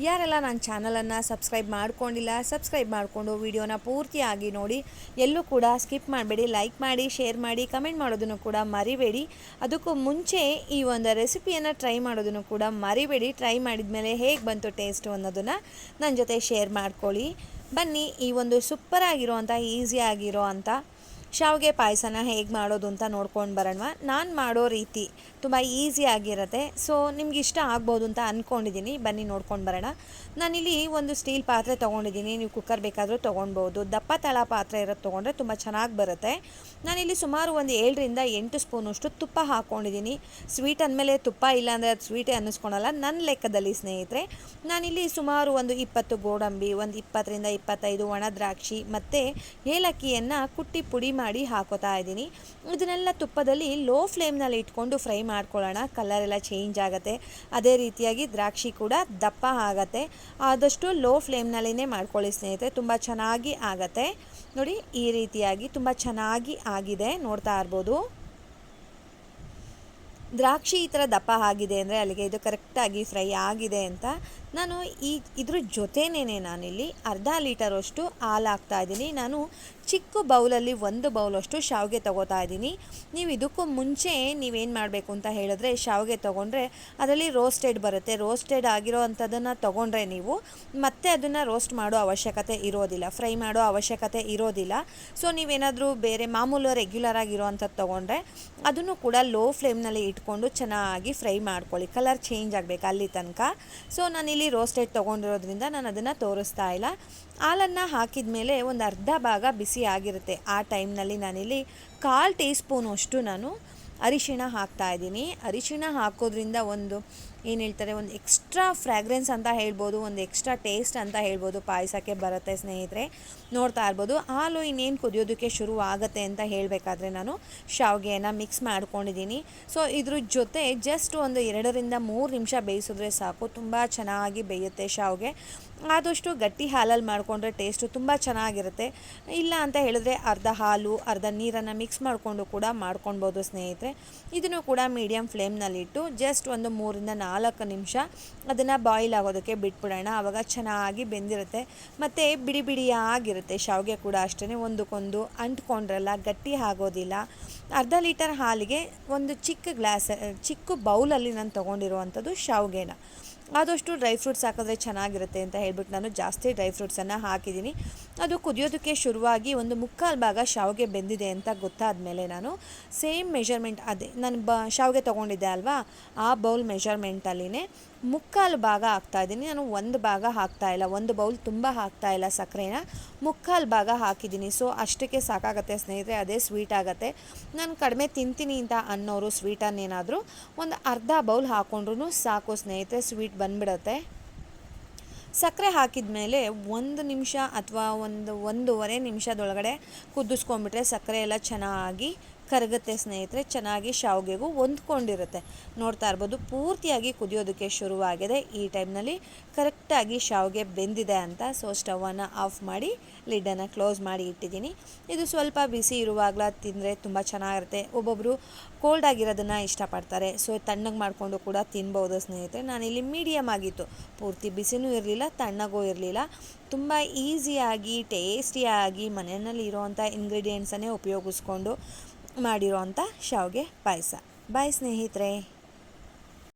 ಯಾರೆಲ್ಲ ನನ್ನ ಚಾನಲನ್ನು ಸಬ್ಸ್ಕ್ರೈಬ್ ಮಾಡ್ಕೊಂಡಿಲ್ಲ ಸಬ್ಸ್ಕ್ರೈಬ್ ಮಾಡಿಕೊಂಡು ವಿಡಿಯೋನ ಪೂರ್ತಿಯಾಗಿ ನೋಡಿ. ಎಲ್ಲೂ ಕೂಡ ಸ್ಕಿಪ್ ಮಾಡಬೇಡಿ, ಲೈಕ್ ಮಾಡಿ, ಶೇರ್ ಮಾಡಿ, ಕಮೆಂಟ್ ಮಾಡೋದನ್ನು ಕೂಡ ಮರಿಬೇಡಿ. ಅದಕ್ಕೂ ಮುಂಚೆ ಈ ಒಂದು ರೆಸಿಪಿಯನ್ನು ಟ್ರೈ ಮಾಡೋದನ್ನು ಕೂಡ ಮರಿಬೇಡಿ. ಟ್ರೈ ಮಾಡಿದ ಮೇಲೆ ಹೇಗೆ ಬಂತು ಟೇಸ್ಟು ಅನ್ನೋದನ್ನು ನನ್ನ ಜೊತೆ ಶೇರ್ ಮಾಡ್ಕೊಳ್ಳಿ. ಬನ್ನಿ ಈ ಒಂದು ಸೂಪರಾಗಿರೋ ಅಂಥ ಈಸಿಯಾಗಿರೋ ಅಂಥ ಶಾವಿಗೆ ಪಾಯಸನ ಹೇಗೆ ಮಾಡೋದು ಅಂತ ನೋಡ್ಕೊಂಡು ಬರೋಣ. ನಾನು ಮಾಡೋ ರೀತಿ ತುಂಬ ಈಸಿಯಾಗಿರುತ್ತೆ. ಸೊ ನಿಮ್ಗೆ ಇಷ್ಟ ಆಗ್ಬೋದು ಅಂತ ಅಂದ್ಕೊಂಡಿದ್ದೀನಿ. ಬನ್ನಿ ನೋಡ್ಕೊಂಡು ಬರೋಣ. ನಾನಿಲ್ಲಿ ಒಂದು ಸ್ಟೀಲ್ ಪಾತ್ರೆ ತೊಗೊಂಡಿದ್ದೀನಿ. ನೀವು ಕುಕ್ಕರ್ ಬೇಕಾದರೂ ತೊಗೊಳ್ಬೋದು. ದಪ್ಪ ತಳ ಪಾತ್ರೆ ಇರೋದು ತೊಗೊಂಡ್ರೆ ತುಂಬ ಚೆನ್ನಾಗಿ ಬರುತ್ತೆ. ನಾನಿಲ್ಲಿ ಸುಮಾರು ಒಂದು 7ರಿಂದ 8 ಸ್ಪೂನಷ್ಟು ತುಪ್ಪ ಹಾಕ್ಕೊಂಡಿದ್ದೀನಿ. ಸ್ವೀಟ್ ಅಂದಮೇಲೆ ತುಪ್ಪ ಇಲ್ಲ ಅಂದರೆ ಅದು ಸ್ವೀಟೇ ಅನ್ನಿಸ್ಕೊಳಲ್ಲ ನನ್ನ ಲೆಕ್ಕದಲ್ಲಿ ಸ್ನೇಹಿತರೆ. ನಾನಿಲ್ಲಿ ಸುಮಾರು ಒಂದು 20 ಗೋಡಂಬಿ, ಒಂದು 20ರಿಂದ 25 ಒಣ ದ್ರಾಕ್ಷಿ ಮತ್ತು ಏಲಕ್ಕಿಯನ್ನು ಕುಟ್ಟಿ ಪುಡಿ ಮಾಡಿ ಹಾಕೋತಾ ಇದ್ದೀನಿ. ಇದನ್ನೆಲ್ಲ ತುಪ್ಪದಲ್ಲಿ ಲೋ ಫ್ಲೇಮ್ನಲ್ಲಿ ಇಟ್ಕೊಂಡು ಫ್ರೈ ಮಾಡ್ಕೊಳ್ಳೋಣ. ಕಲರ್ ಎಲ್ಲ ಚೇಂಜ್ ಆಗುತ್ತೆ. ಅದೇ ರೀತಿಯಾಗಿ ದ್ರಾಕ್ಷಿ ಕೂಡ ದಪ್ಪ ಆಗುತ್ತೆ. ಆದಷ್ಟು ಲೋ ಫ್ಲೇಮ್ನಲ್ಲಿನೇ ಮಾಡ್ಕೊಳ್ಳಿ ಸ್ನೇಹಿತರೆ, ತುಂಬ ಚೆನ್ನಾಗಿ ಆಗುತ್ತೆ. ನೋಡಿ ಈ ರೀತಿಯಾಗಿ ತುಂಬ ಚೆನ್ನಾಗಿ ಆಗಿದೆ, ನೋಡ್ತಾ ಇರ್ಬೋದು. ದ್ರಾಕ್ಷಿ ಈ ಥರ ದಪ್ಪ ಆಗಿದೆ ಅಂದರೆ ಅಲ್ಲಿಗೆ ಇದು ಕರೆಕ್ಟಾಗಿ ಫ್ರೈ ಆಗಿದೆ ಅಂತ. ನಾನು ಇದ್ರ ಜೊತೆನೇ ನಾನಿಲ್ಲಿ ಅರ್ಧ ಲೀಟರಷ್ಟು ಹಾಲು ಹಾಕ್ತಾಯಿದ್ದೀನಿ. ನಾನು ಚಿಕ್ಕ ಬೌಲಲ್ಲಿ 1 ಬೌಲಷ್ಟು ಶಾವಿಗೆ ತೊಗೋತಾ ಇದ್ದೀನಿ. ನೀವು ಇದಕ್ಕೂ ಮುಂಚೆ ನೀವೇನು ಮಾಡಬೇಕು ಅಂತ ಹೇಳಿದ್ರೆ, ಶಾವಿಗೆ ತೊಗೊಂಡ್ರೆ ಅದರಲ್ಲಿ ರೋಸ್ಟೆಡ್ ಬರುತ್ತೆ. ರೋಸ್ಟೆಡ್ ಆಗಿರೋ ಅಂಥದ್ದನ್ನು ತೊಗೊಂಡ್ರೆ ನೀವು ಮತ್ತೆ ಅದನ್ನು ರೋಸ್ಟ್ ಮಾಡೋ ಅವಶ್ಯಕತೆ ಇರೋದಿಲ್ಲ, ಫ್ರೈ ಮಾಡೋ ಅವಶ್ಯಕತೆ ಇರೋದಿಲ್ಲ. ಸೊ ನೀವೇನಾದರೂ ಬೇರೆ ಮಾಮೂಲು ರೆಗ್ಯುಲರ್ ಆಗಿರೋ ಅಂಥದ್ದು ತೊಗೊಂಡ್ರೆ ಅದನ್ನು ಕೂಡ ಲೋ ಫ್ಲೇಮ್ನಲ್ಲಿ ಇಟ್ಕೊಂಡು ಚೆನ್ನಾಗಿ ಫ್ರೈ ಮಾಡ್ಕೊಳ್ಳಿ. ಕಲರ್ ಚೇಂಜ್ ಆಗಬೇಕು ಅಲ್ಲಿ ತನಕ. ಸೊ ನಾನಿಲ್ಲಿ ರೋಸ್ಟೆಡ್ ತೊಗೊಂಡಿರೋದ್ರಿಂದ ನಾನು ಅದನ್ನು ತೋರಿಸ್ತಾ ಇಲ್ಲ. ಹಾಲನ್ನು ಹಾಕಿದ ಮೇಲೆ ಒಂದು ಅರ್ಧ ಭಾಗ ಬಿಸಿ ಆಗಿರುತ್ತೆ. ಆ ಟೈಮ್ನಲ್ಲಿ ನಾನಿಲ್ಲಿ 1/4 ಟೀ ಸ್ಪೂನಷ್ಟು ನಾನು ಅರಿಶಿಣ ಹಾಕ್ತಾಯಿದ್ದೀನಿ. ಅರಿಶಿಣ ಹಾಕೋದ್ರಿಂದ ಒಂದು ಏನು ಹೇಳ್ತಾರೆ, ಒಂದು ಎಕ್ಸ್ಟ್ರಾ ಫ್ರ್ಯಾಗ್ರೆನ್ಸ್ ಅಂತ ಹೇಳ್ಬೋದು, ಒಂದು ಎಕ್ಸ್ಟ್ರಾ ಟೇಸ್ಟ್ ಅಂತ ಹೇಳ್ಬೋದು ಪಾಯಸಕ್ಕೆ ಬರುತ್ತೆ ಸ್ನೇಹಿತರೆ. ನೋಡ್ತಾ ಇರ್ಬೋದು ಹಾಲು ಇನ್ನೇನು ಕುದಿಯೋದಕ್ಕೆ ಶುರು ಆಗುತ್ತೆ ಅಂತ ಹೇಳಬೇಕಾದ್ರೆ ನಾನು ಶಾವಿಗೆಯನ್ನು ಮಿಕ್ಸ್ ಮಾಡ್ಕೊಂಡಿದ್ದೀನಿ. ಸೊ ಇದ್ರ ಜೊತೆ ಜಸ್ಟ್ ಒಂದು 2ರಿಂದ 3 ನಿಮಿಷ ಬೇಯಿಸಿದ್ರೆ ಸಾಕು, ತುಂಬ ಚೆನ್ನಾಗಿ ಬೇಯುತ್ತೆ ಶಾವಿಗೆ. ಆದಷ್ಟು ಗಟ್ಟಿ ಹಾಲಲ್ಲಿ ಮಾಡಿಕೊಂಡ್ರೆ ಟೇಸ್ಟು ತುಂಬ ಚೆನ್ನಾಗಿರುತ್ತೆ. ಇಲ್ಲ ಅಂತ ಹೇಳಿದ್ರೆ ಅರ್ಧ ಹಾಲು ಅರ್ಧ ನೀರನ್ನು ಮಿಕ್ಸ್ ಮಾಡಿಕೊಂಡು ಕೂಡ ಮಾಡ್ಕೊಳ್ಬೋದು ಸ್ನೇಹಿತರೆ. ಇದನ್ನು ಕೂಡ ಮೀಡಿಯಮ್ ಫ್ಲೇಮ್ನಲ್ಲಿಟ್ಟು ಜಸ್ಟ್ ಒಂದು 3ರಿಂದ 4 ನಿಮಿಷ ಅದನ್ನು ಬಾಯ್ಲ್ ಆಗೋದಕ್ಕೆ ಬಿಟ್ಬಿಡೋಣ. ಆವಾಗ ಚೆನ್ನಾಗಿ ಬೆಂದಿರುತ್ತೆ ಮತ್ತು ಬಿಡಿ ಬಿಡಿಯಾಗಿರುತ್ತೆ. ಶಾವಿಗೆ ಕೂಡ ಅಷ್ಟೇ, ಒಂದಕ್ಕೊಂದು ಅಂಟ್ಕೊಂಡ್ರಲ್ಲ, ಗಟ್ಟಿ ಆಗೋದಿಲ್ಲ. ಅರ್ಧ ಲೀಟರ್ ಹಾಲಿಗೆ ಒಂದು ಚಿಕ್ಕ ಬೌಲಲ್ಲಿ ನಾನು ತೊಗೊಂಡಿರುವಂಥದ್ದು ಶಾವಿಗೆನ. ಆದಷ್ಟು ಡ್ರೈ ಫ್ರೂಟ್ಸ್ ಹಾಕಿದ್ರೆ ಚೆನ್ನಾಗಿರುತ್ತೆ ಅಂತ ಹೇಳ್ಬಿಟ್ಟು ನಾನು ಜಾಸ್ತಿ ಡ್ರೈ ಫ್ರೂಟ್ಸನ್ನು ಹಾಕಿದ್ದೀನಿ. ಅದು ಕುದಿಯೋದಕ್ಕೆ ಶುರುವಾಗಿ ಒಂದು 3/4 ಭಾಗ ಶಾವಿಗೆ ಬೆಂದಿದೆ ಅಂತ ಗೊತ್ತಾದ ಮೇಲೆ ನಾನು ಸೇಮ್ ಮೆಷರ್ಮೆಂಟ್, ಅದೇ ನಾನು ಶಾವಿಗೆ ತೊಗೊಂಡಿದ್ದೆ ಅಲ್ವಾ, ಆ ಬೌಲ್ ಮೆಷರ್ಮೆಂಟಲ್ಲಿನೇ 3/4 ಭಾಗ ಹಾಕ್ತಾಯಿದ್ದೀನಿ. ನಾನು 1 ಭಾಗ ಹಾಕ್ತಾಯಿಲ್ಲ, 1 ಬೌಲ್ ತುಂಬ ಹಾಕ್ತಾಯಿಲ್ಲ ಸಕ್ಕರೆನ, 3/4 ಭಾಗ ಹಾಕಿದ್ದೀನಿ. ಸೊ ಅಷ್ಟಕ್ಕೆ ಸಾಕಾಗುತ್ತೆ ಸ್ನೇಹಿತರೆ, ಅದೇ ಸ್ವೀಟ್ ಆಗುತ್ತೆ. ನಾನು ಕಡಿಮೆ ತಿಂತೀನಿ ಅಂತ ಅನ್ನೋರು ಸ್ವೀಟನ್ನೇನಾದರೂ ಒಂದು ಅರ್ಧ ಬೌಲ್ ಹಾಕ್ಕೊಂಡ್ರೂ ಸಾಕು ಸ್ನೇಹಿತರೆ, ಸ್ವೀಟ್ ಬಂದ್ಬಿಡುತ್ತೆ. ಸಕ್ಕರೆ ಹಾಕಿದ ಮೇಲೆ 1 ನಿಮಿಷ ಅಥವಾ 1.5 ನಿಮಿಷದೊಳಗಡೆ ಕುದಿಸ್ಕೊಂಡ್ಬಿಟ್ರೆ ಸಕ್ಕರೆ ಎಲ್ಲ ಚೆನ್ನಾಗಿ ಕರಗುತ್ತೆ ಸ್ನೇಹಿತರೆ, ಚೆನ್ನಾಗಿ ಶಾವಿಗೆಗೂ ಹೊಂದ್ಕೊಂಡಿರುತ್ತೆ. ನೋಡ್ತಾ ಇರ್ಬೋದು ಪೂರ್ತಿಯಾಗಿ ಕುದಿಯೋದಕ್ಕೆ ಶುರುವಾಗಿದೆ. ಈ ಟೈಮ್ನಲ್ಲಿ ಕರೆಕ್ಟಾಗಿ ಶಾವಿಗೆ ಬೆಂದಿದೆ ಅಂತ. ಸೊ ಸ್ಟವನ್ನು ಆಫ್ ಮಾಡಿ ಲಿಡ್ಡನ್ನು ಕ್ಲೋಸ್ ಮಾಡಿ ಇಟ್ಟಿದ್ದೀನಿ. ಇದು ಸ್ವಲ್ಪ ಬಿಸಿ ಇರುವಾಗಲೇ ತಿಂದರೆ ತುಂಬ ಚೆನ್ನಾಗಿರುತ್ತೆ. ಒಬ್ಬೊಬ್ಬರು ಕೋಲ್ಡ್ ಆಗಿರೋದನ್ನು ಇಷ್ಟಪಡ್ತಾರೆ. ಸೊ ತಣ್ಣಗೆ ಮಾಡಿಕೊಂಡು ಕೂಡ ತಿನ್ಬೋದು ಸ್ನೇಹಿತರೆ. ನಾನಿಲ್ಲಿ ಮೀಡಿಯಮ್ ಆಗಿತ್ತು, ಪೂರ್ತಿ ಬಿಸಿನೂ ಇರಲಿಲ್ಲ ತಣ್ಣಗೂ ಇರಲಿಲ್ಲ. ತುಂಬ ಈಸಿಯಾಗಿ ಟೇಸ್ಟಿಯಾಗಿ ಮನೆಯಲ್ಲಿ ಇರೋವಂಥ ಇಂಗ್ರೀಡಿಯೆಂಟ್ಸನ್ನೇ ಉಪಯೋಗಿಸ್ಕೊಂಡು ಮಾಡಿರೋ ಅಂಥ ಶಾವಿಗೆ ಪಾಯಸ. ಬಾಯ್ ಸ್ನೇಹಿತರೆ.